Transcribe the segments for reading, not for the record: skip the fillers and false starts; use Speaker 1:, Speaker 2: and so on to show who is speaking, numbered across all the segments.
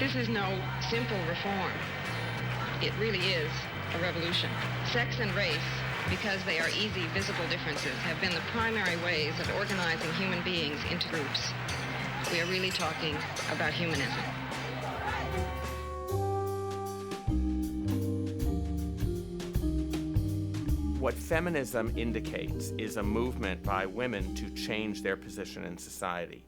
Speaker 1: This is no simple reform. It really is a revolution. Sex and race, because they are easy, visible differences, have been the primary ways of organizing human beings into groups. We are really talking about humanism.
Speaker 2: What feminism indicates is a movement by women to change their position in society.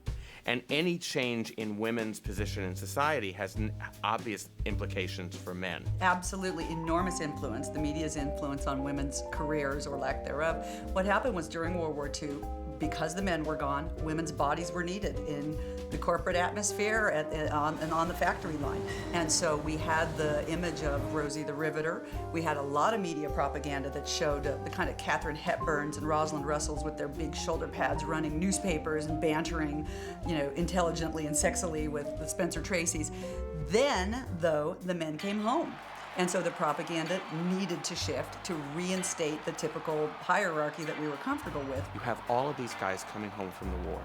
Speaker 2: And any change in women's position in society has obvious implications for men.
Speaker 3: Absolutely enormous influence, the media's influence on women's careers or lack thereof. What happened was during World War II, because the men were gone, women's bodies were needed in the corporate atmosphere and on the factory line. And so we had the image of Rosie the Riveter. We had a lot of media propaganda that showed the kind of Katharine Hepburns and Rosalind Russells with their big shoulder pads running newspapers and bantering, intelligently and sexily with the Spencer Tracys. Then, though, the men came home. And so the propaganda needed to shift to reinstate the typical hierarchy that we were comfortable with.
Speaker 2: You have all of these guys coming home from the war,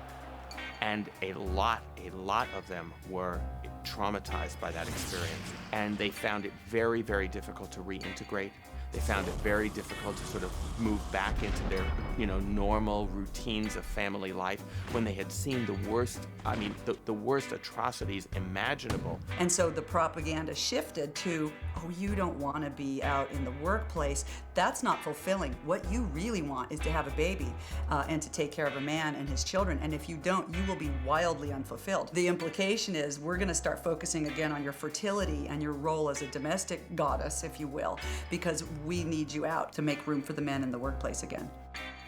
Speaker 2: and a lot of them were traumatized by that experience. And they found it very, very difficult to reintegrate. They found it very difficult to sort of move back into their, normal routines of family life when they had seen the worst, the worst atrocities imaginable.
Speaker 3: And so the propaganda shifted to, you don't want to be out in the workplace. That's not fulfilling. What you really want is to have a baby and to take care of a man and his children. And if you don't, you will be wildly unfulfilled. The implication is we're going to start focusing again on your fertility and your role as a domestic goddess, if you will, because we need you out to make room for the men in the workplace again.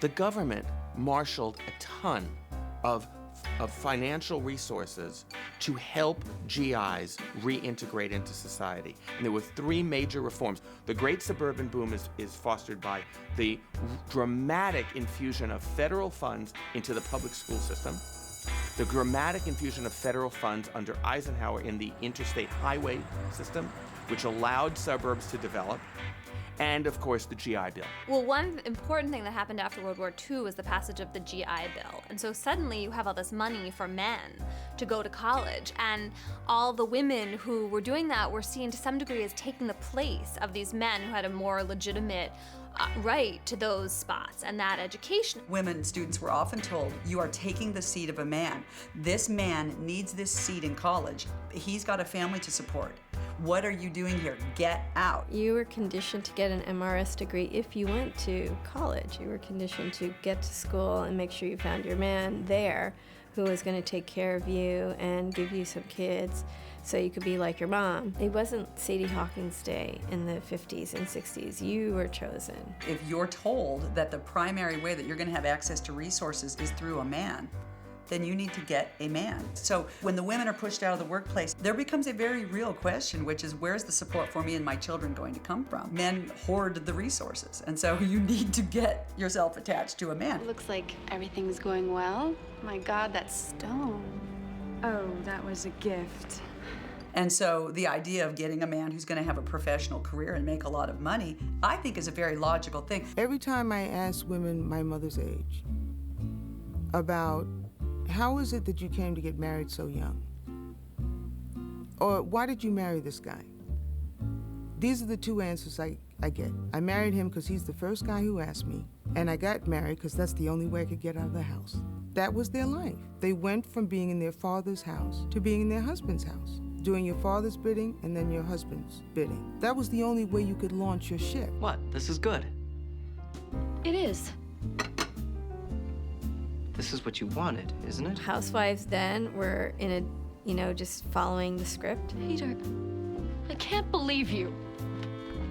Speaker 2: The government marshaled a ton of financial resources to help GIs reintegrate into society. And there were three major reforms. The great suburban boom is fostered by the dramatic infusion of federal funds into the public school system, the dramatic infusion of federal funds under Eisenhower in the interstate highway system, which allowed suburbs to develop, and, of course, the GI Bill.
Speaker 4: Well, one important thing that happened after World War II was the passage of the GI Bill. And so suddenly you have all this money for men to go to college. And all the women who were doing that were seen to some degree as taking the place of these men who had a more legitimate right to those spots and that education.
Speaker 3: Women students were often told, you are taking the seat of a man. This man needs this seat in college. He's got a family to support. What are you doing here? Get out.
Speaker 5: You were conditioned to get an MRS degree if you went to college. You were conditioned to get to school and make sure you found your man there who was going to take care of you and give you some kids so you could be like your mom. It wasn't Sadie Hawkins' day in the 50s and 60s. You were chosen.
Speaker 3: If you're told that the primary way that you're going to have access to resources is through a man, then you need to get a man. So when the women are pushed out of the workplace, there becomes a very real question, which is, where's the support for me and my children going to come from? Men hoard the resources, and so you need to get yourself attached to a man.
Speaker 6: Looks like everything's going well. My God, that stone.
Speaker 7: Oh, that was a gift.
Speaker 3: And so the idea of getting a man who's going to have a professional career and make a lot of money, I think is a very logical thing.
Speaker 8: Every time I ask women my mother's age about how is it that you came to get married so young? Or why did you marry this guy? These are the two answers I get. I married him because he's the first guy who asked me, and I got married because that's the only way I could get out of the house. That was their life. They went from being in their father's house to being in their husband's house, doing your father's bidding and then your husband's bidding. That was the only way you could launch your ship.
Speaker 9: What? This is good.
Speaker 6: It is.
Speaker 9: This is what you wanted, isn't it?
Speaker 5: Housewives then were in a, just following the script.
Speaker 6: Peter, I can't believe you.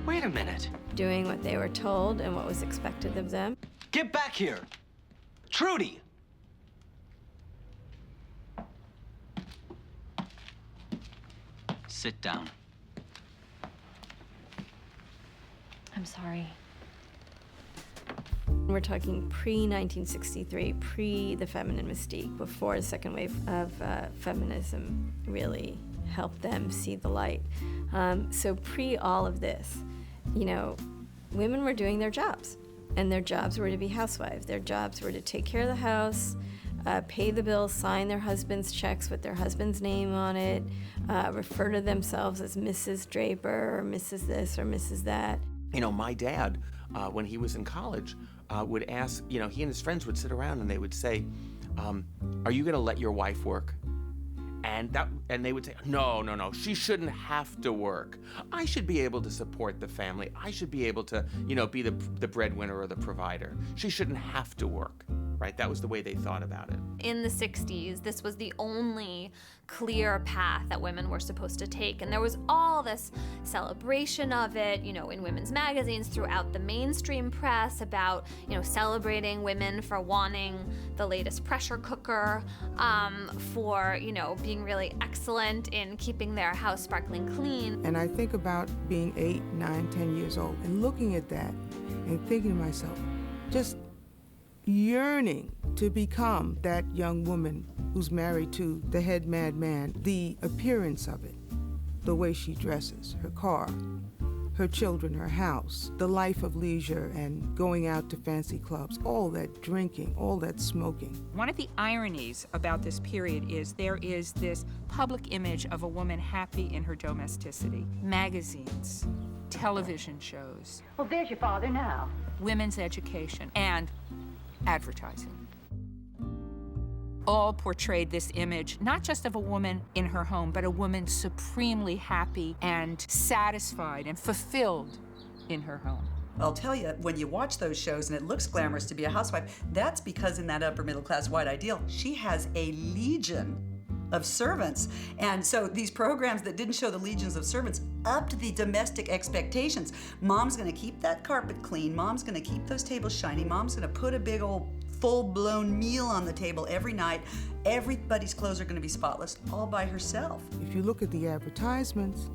Speaker 9: Wait a minute.
Speaker 5: Doing what they were told and what was expected of them.
Speaker 9: Get back here! Trudy! Sit down.
Speaker 6: I'm sorry.
Speaker 5: We're talking pre-1963, pre the feminine mystique, before the second wave of feminism really helped them see the light. So pre all of this, women were doing their jobs, and their jobs were to be housewives. Their jobs were to take care of the house, pay the bills, sign their husband's checks with their husband's name on it, refer to themselves as Mrs. Draper or Mrs. this or Mrs. that.
Speaker 2: You know, my dad, when he was in college, would ask, you know, he and his friends would sit around and they would say, are you going to let your wife work? And they would say, no, she shouldn't have to work. I should be able to support the family. I should be able to, you know, be the breadwinner or the provider. She shouldn't have to work, right? That was the way they thought about it.
Speaker 4: In the 60s, this was the only clear path that women were supposed to take. And there was all this celebration of it, you know, in women's magazines throughout the mainstream press about, you know, celebrating women for wanting the latest pressure cooker, for, you know, being really excellent in keeping their house sparkling clean.
Speaker 8: And I think about being 8, 9, 10 years old and looking at that and thinking to myself, just yearning to become that young woman who's married to the head madman. The appearance of it, the way she dresses, her car, her children, her house, the life of leisure and going out to fancy clubs, all that drinking, all that smoking.
Speaker 10: One of the ironies about this period is there is this public image of a woman happy in her domesticity. Magazines, television shows.
Speaker 11: Well, there's your father now.
Speaker 10: Women's education and advertising. All portrayed this image, not just of a woman in her home, but a woman supremely happy and satisfied and fulfilled in her home.
Speaker 3: I'll tell you, when you watch those shows and it looks glamorous to be a housewife, that's because in that upper middle class white ideal, she has a legion of servants. And so these programs that didn't show the legions of servants upped the domestic expectations. Mom's gonna keep that carpet clean. Mom's gonna keep those tables shiny. Mom's gonna put a big old full-blown meal on the table every night. Everybody's clothes are gonna be spotless, all by herself.
Speaker 8: If you look at the advertisements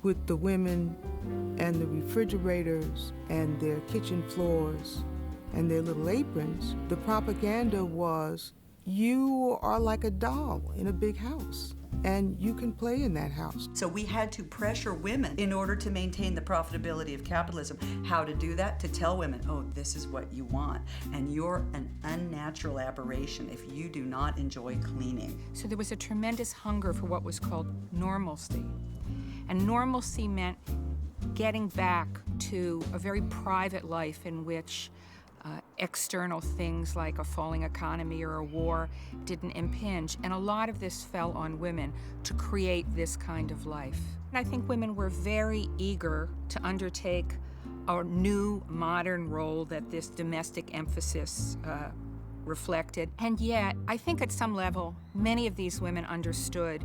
Speaker 8: with the women and the refrigerators and their kitchen floors and their little aprons, the propaganda was, you are like a doll in a big house, and you can play in that house.
Speaker 3: So we had to pressure women in order to maintain the profitability of capitalism. How to do that? To tell women, oh, this is what you want, and you're an unnatural aberration if you do not enjoy cleaning.
Speaker 10: So there was a tremendous hunger for what was called normalcy. And normalcy meant getting back to a very private life in which external things like a falling economy or a war didn't impinge. And a lot of this fell on women to create this kind of life. And I think women were very eager to undertake a new modern role that this domestic emphasis reflected. And yet, I think at some level, many of these women understood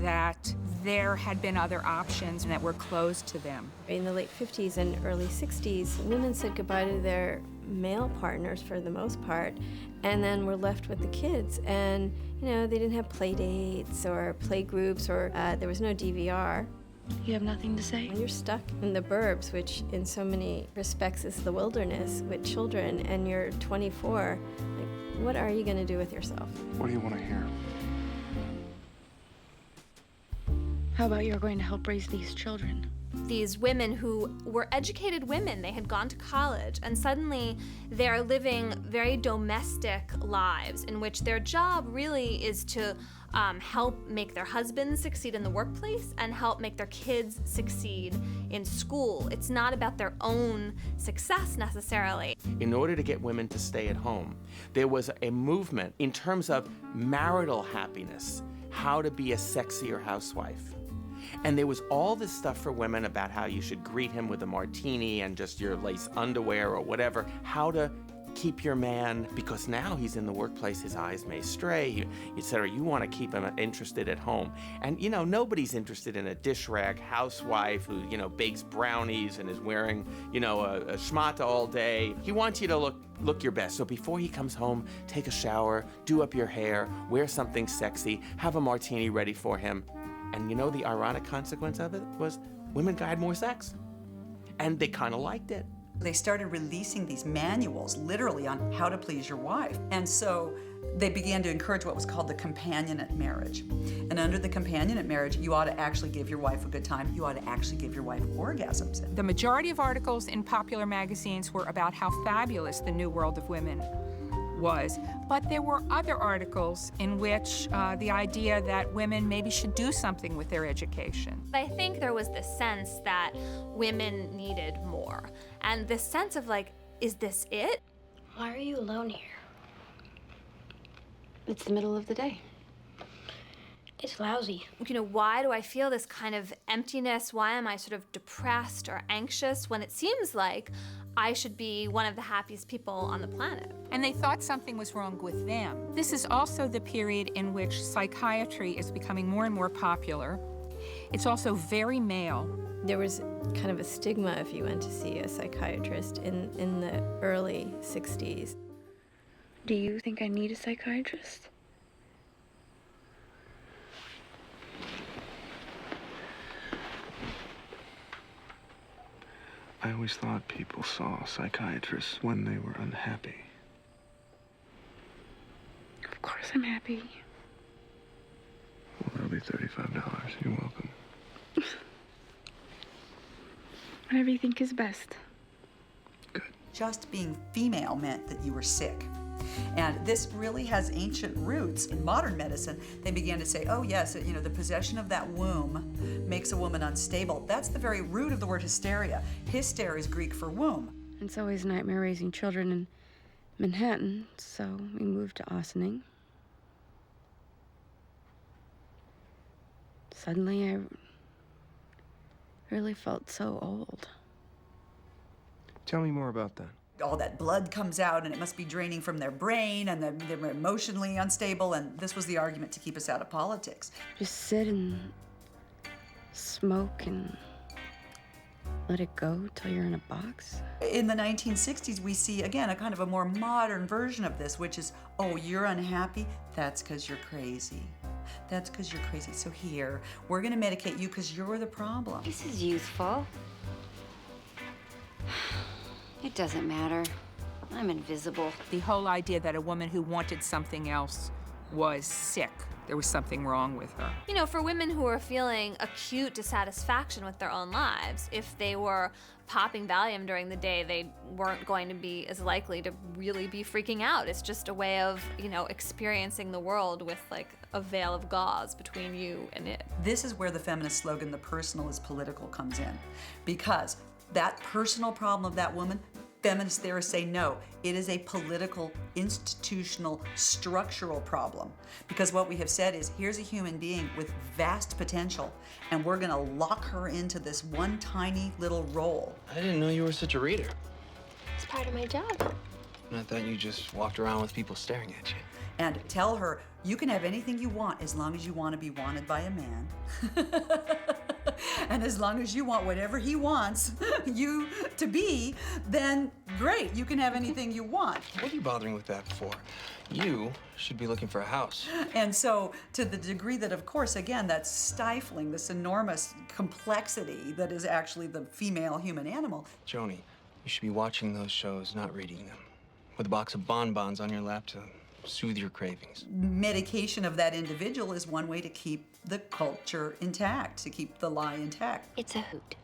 Speaker 10: that there had been other options that were closed to them.
Speaker 5: In the late 50s and early 60s, women said goodbye to their male partners for the most part, and then were left with the kids. And, you know, they didn't have play dates or play groups, or there was no DVR.
Speaker 6: You have nothing to say?
Speaker 5: You're stuck in the burbs, which in so many respects is the wilderness with children, and you're 24. Like, what are you going to do with yourself?
Speaker 12: What do you want to hear?
Speaker 6: How about you're going to help raise these children?
Speaker 4: These women who were educated women, they had gone to college, and suddenly they're living very domestic lives in which their job really is to help make their husbands succeed in the workplace and help make their kids succeed in school. It's not about their own success necessarily.
Speaker 2: In order to get women to stay at home, there was a movement in terms of marital happiness, how to be a sexier housewife. And there was all this stuff for women about how you should greet him with a martini and just your lace underwear or whatever, how to keep your man, because now he's in the workplace, his eyes may stray, etc. You want to keep him interested at home. And, you know, nobody's interested in a dish rag housewife who, you know, bakes brownies and is wearing, you know, a schmata all day. He wants you to look your best. So before he comes home, take a shower, do up your hair, wear something sexy, have a martini ready for him. And you know the ironic consequence of it was women had more sex. And they kind of liked it.
Speaker 3: They started releasing these manuals, literally, on how to please your wife. And so they began to encourage what was called the companionate marriage. And under the companionate marriage, you ought to actually give your wife a good time. You ought to actually give your wife orgasms.
Speaker 10: The majority of articles in popular magazines were about how fabulous the new world of women was. But there were other articles in which the idea that women maybe should do something with their education.
Speaker 4: I think there was this sense that women needed more. And this sense of like, is this it?
Speaker 6: Why are you alone here? It's the middle of the day. It's lousy.
Speaker 4: You know, why do I feel this kind of emptiness? Why am I sort of depressed or anxious when it seems like I should be one of the happiest people on the planet?
Speaker 10: And they thought something was wrong with them. This is also the period in which psychiatry is becoming more and more popular. It's also very male.
Speaker 5: There was kind of a stigma if you went to see a psychiatrist in the early 60s.
Speaker 7: Do you think I need a psychiatrist?
Speaker 11: I always thought people saw psychiatrists when they were unhappy.
Speaker 7: Of course I'm happy.
Speaker 11: Well, that'll be $35. You're welcome.
Speaker 7: Whatever you think is best.
Speaker 3: Just being female meant that you were sick. And this really has ancient roots. In modern medicine, they began to say, oh yes, you know, the possession of that womb makes a woman unstable. That's the very root of the word hysteria. Hyster is Greek for womb.
Speaker 7: It's always a nightmare raising children in Manhattan, so we moved to Ossining. Suddenly, I really felt so old.
Speaker 11: Tell me more about that.
Speaker 3: All that blood comes out and it must be draining from their brain and they're emotionally unstable, and this was the argument to keep us out of politics.
Speaker 7: Just sit and smoke and let it go till you're in a box.
Speaker 3: In the 1960s, we see, again, a kind of a more modern version of this, which is, oh, you're unhappy? That's because you're crazy. That's because you're crazy. So here, we're going to medicate you because you're the problem.
Speaker 6: This is youthful. It doesn't matter. I'm invisible.
Speaker 10: The whole idea that a woman who wanted something else was sick. There was something wrong with her.
Speaker 4: You know, for women who are feeling acute dissatisfaction with their own lives, if they were popping Valium during the day, they weren't going to be as likely to really be freaking out. It's just a way of, you know, experiencing the world with like a veil of gauze between you and it.
Speaker 3: This is where the feminist slogan, the personal is political, comes in. Because that personal problem of that woman, feminist theorists say no. It is a political, institutional, structural problem. Because what we have said is, here's a human being with vast potential, and we're gonna lock her into this one tiny little role.
Speaker 9: I didn't know you were such a reader.
Speaker 6: It's part of my job.
Speaker 9: I thought you just walked around with people staring at you.
Speaker 3: And tell her, you can have anything you want as long as you want to be wanted by a man. And as long as you want whatever he wants you to be, then great, you can have anything you want.
Speaker 9: What are you bothering with that for? You should be looking for a house.
Speaker 3: And so, to the degree that, of course, again, that's stifling this enormous complexity that is actually the female human animal.
Speaker 9: Joni, you should be watching those shows, not reading them. With a box of bonbons on your lap to soothe your cravings.
Speaker 3: Medication of that individual is one way to keep the culture intact, to keep the lie intact.
Speaker 6: It's a hoot.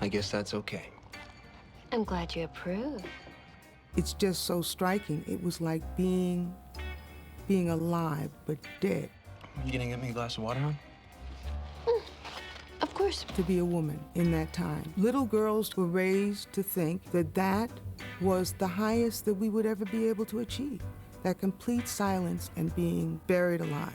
Speaker 9: I guess that's okay.
Speaker 6: I'm glad you approve.
Speaker 8: It's just so striking. It was like being alive, but dead.
Speaker 9: You gonna get me a glass of water, hon?
Speaker 6: Of course.
Speaker 8: To be a woman in that time. Little girls were raised to think that that was the highest that we would ever be able to achieve. That complete silence and being buried alive.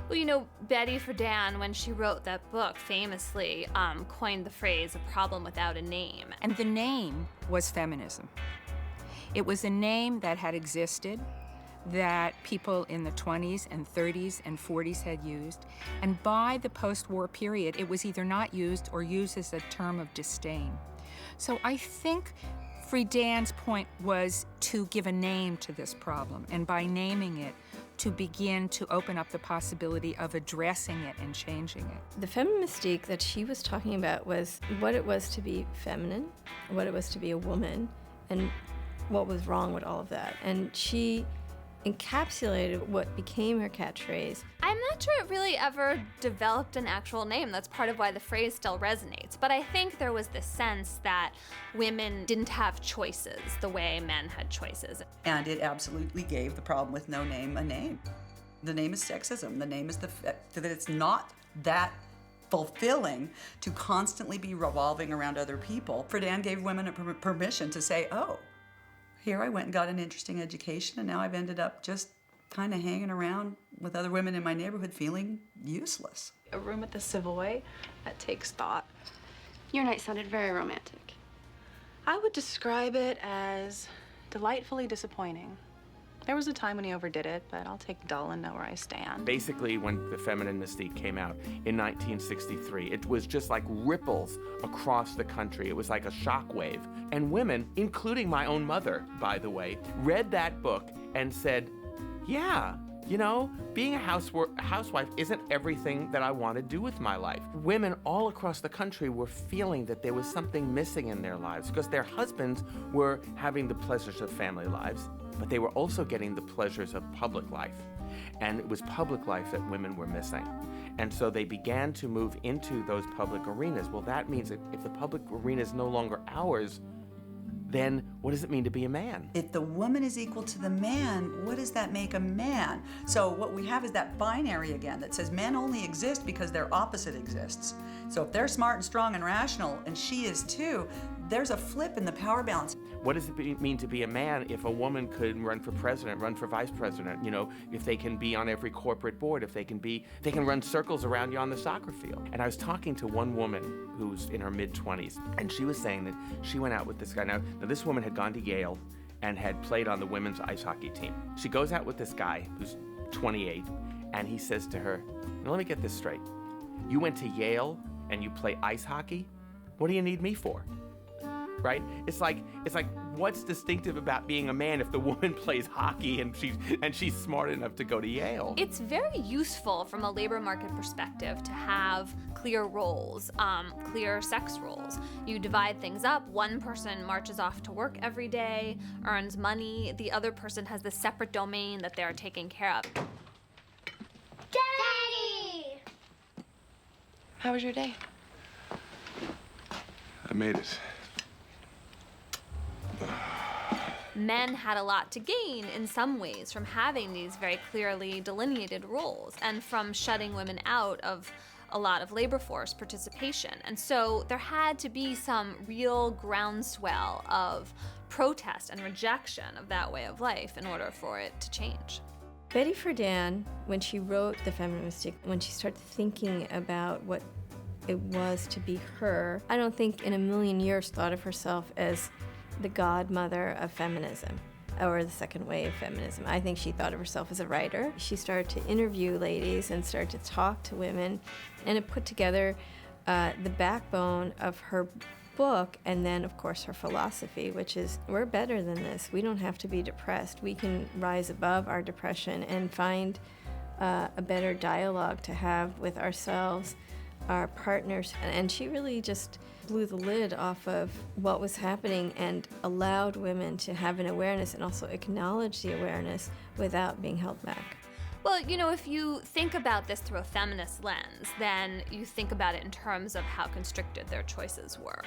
Speaker 4: Well, you know, Betty Friedan, when she wrote that book, famously coined the phrase, a problem without a name.
Speaker 10: And the name was feminism. It was a name that had existed, that people in the 20s and 30s and 40s had used. And by the post-war period, it was either not used or used as a term of disdain. So I think Friedan's point was to give a name to this problem, and by naming it, to begin to open up the possibility of addressing it and changing it.
Speaker 5: The femme-mystique that she was talking about was what it was to be feminine, what it was to be a woman, and what was wrong with all of that. And she encapsulated what became her catchphrase.
Speaker 4: I'm not sure it really ever developed an actual name. That's part of why the phrase still resonates. But I think there was this sense that women didn't have choices the way men had choices.
Speaker 3: And it absolutely gave the problem with no name a name. The name is sexism. The name is that it's not that fulfilling to constantly be revolving around other people. Friedan gave women a permission to say, oh, here I went and got an interesting education, and now I've ended up just kind of hanging around with other women in my neighborhood feeling useless.
Speaker 6: A room at the Savoy, that takes thought. Your night sounded very romantic. I would describe it as delightfully disappointing. There was a time when he overdid it, but I'll take dull and know where I stand.
Speaker 2: Basically, when The Feminine Mystique came out in 1963, it was just like ripples across the country. It was like a shockwave. And women, including my own mother, by the way, read that book and said, yeah, you know, being a housewife isn't everything that I want to do with my life. Women all across the country were feeling that there was something missing in their lives because their husbands were having the pleasures of family lives, but they were also getting the pleasures of public life. And it was public life that women were missing. And so they began to move into those public arenas. Well, that means that if the public arena is no longer ours, then what does it mean to be a man?
Speaker 3: If the woman is equal to the man, what does that make a man? So what we have is that binary again that says men only exist because their opposite exists. So if they're smart and strong and rational, and she is too, there's a flip in the power balance.
Speaker 2: What does it mean to be a man if a woman could run for president, run for vice president, you know, if they can be on every corporate board, if they can run circles around you on the soccer field? And I was talking to one woman who's in her mid-20s, and she was saying that she went out with this guy. Now this woman had gone to Yale and had played on the women's ice hockey team. She goes out with this guy who's 28, and he says to her, now let me get this straight. You went to Yale and you play ice hockey? What do you need me for? Right? It's like what's distinctive about being a man if the woman plays hockey and she's smart enough to go to Yale?
Speaker 4: It's very useful from a labor market perspective to have clear roles, clear sex roles. You divide things up. One person marches off to work every day, earns money. The other person has this separate domain that they're taking care of.
Speaker 12: Daddy!
Speaker 6: How was your day?
Speaker 11: I made it.
Speaker 4: Men had a lot to gain in some ways from having these very clearly delineated roles and from shutting women out of a lot of labor force participation. And so there had to be some real groundswell of protest and rejection of that way of life in order for it to change.
Speaker 5: Betty Friedan, when she wrote The Feminine Mystique, when she started thinking about what it was to be her, I don't think in a million years thought of herself as the godmother of feminism or the second wave feminism. I think she thought of herself as a writer. She started to interview ladies and started to talk to women, and it put together the backbone of her book, and then of course her philosophy, which is we're better than this. We don't have to be depressed. We can rise above our depression and find a better dialogue to have with ourselves, our partners. And she really just blew the lid off of what was happening and allowed women to have an awareness and also acknowledge the awareness without being held back.
Speaker 4: Well, you know, if you think about this through a feminist lens, then you think about it in terms of how constricted their choices were.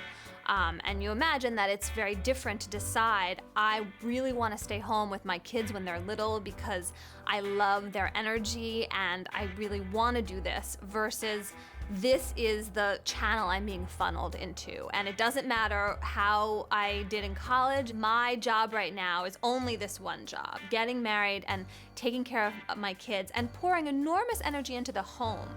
Speaker 4: And you imagine that it's very different to decide, I really want to stay home with my kids when they're little because I love their energy and I really want to do this, versus this is the channel I'm being funneled into. And it doesn't matter how I did in college. My job right now is only this one job, getting married and taking care of my kids and pouring enormous energy into the home.